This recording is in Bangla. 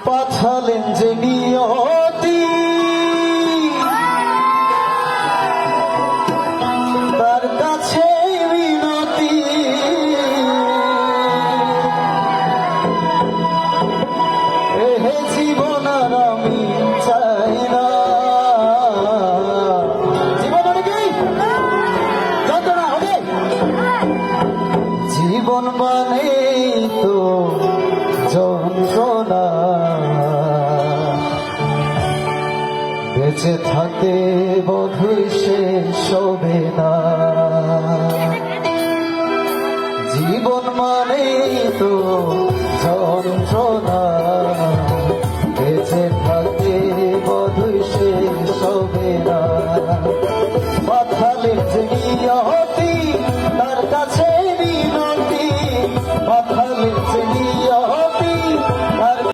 পাঠালেন যে নিয়তি তার কাছে মিনতি এহে জীবন আর আমি চাই না জীবন অনেকেই যন্ত্রণা হবে জীবন মানে তো যন্ত্রণা বেঁচে থাকে বধুর